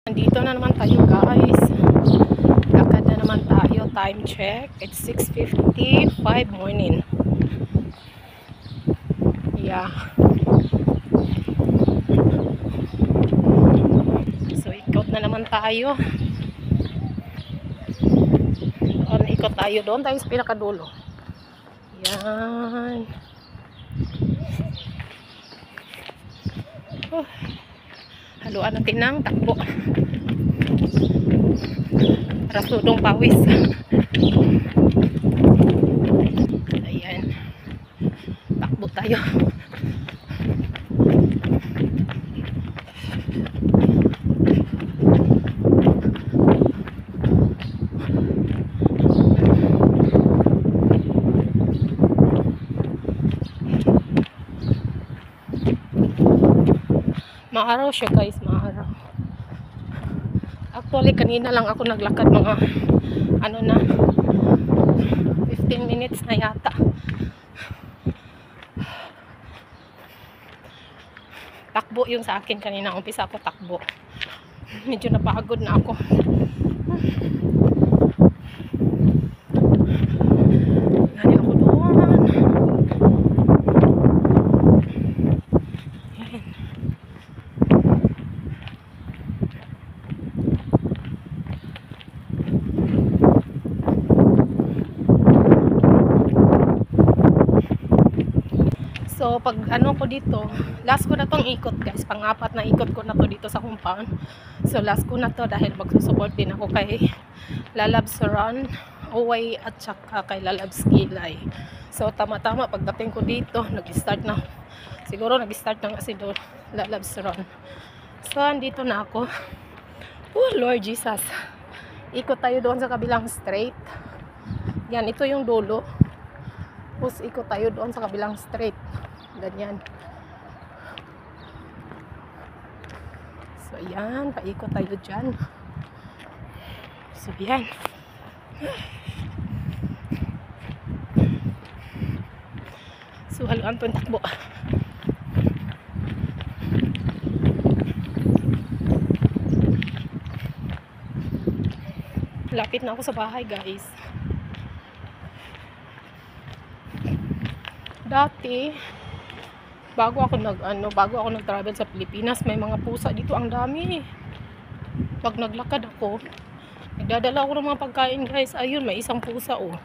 Nandito na naman tayo guys. Lakad na naman tayo. Time check. It's 6:55 morning. Yeah. So ikot na naman tayo. Ikot tayo doon. Tayo sa pinakadulo. Yan. Haluan natin ng takbo. Rasudong pawis. Ayan. Takbo tayo. Maaraw siya guys, maaraw. Actually kanina lang ako naglakad mga 15 minutes na yata. Takbo yung sa akin kanina, umpisa ako takbo. Medyo napagod na ako. Gani ako doon. So, pag ko dito, last ko na tong ikot guys, pang-apat na ikot ko na to dito sa compound. So, last ko na to dahil magsusupport din ako kay Lalabs Run, Oway at saka kay Lalabs Kilay. So, tama-tama pagdating ko dito, nag-start na. Siguro nag-start na kasi doon, Lalabs Run. So, andito na ako. Oh, Lord Jesus. Ikot tayo doon sa kabilang straight. Yan, ito yung dulo. Tapos, ikot tayo doon sa kabilang straight. Ganyan. So, ayan. Paikot tayo dyan. So, ayan. So, haluan po yung takbo. Lapit na ako sa bahay, guys. Dati, bago ako nag-travel sa Pilipinas, may mga pusa dito, ang dami. Pag naglakad ako, nagdadala ako ng mga pagkain, guys. Ayun, may isang pusa, oh.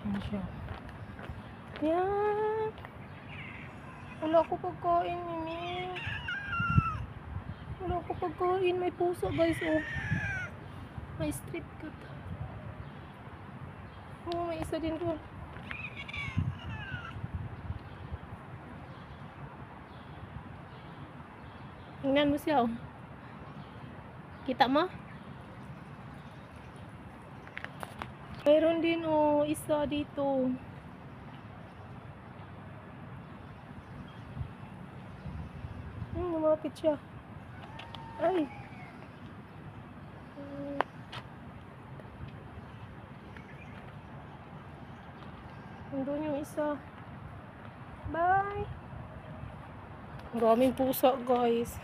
Ayan siya. Yan. Wala ko pagkain, Mimi. Wala ko pagkain. May pusa, guys, oh. May street cat. Oh, may isa din doon. Tingnan mo siya, oh. Kita mo? Mayroon din, oh, isa dito. Lumapit siya. Ay. Nandun yung isa. Bye. Maraming pusa, guys.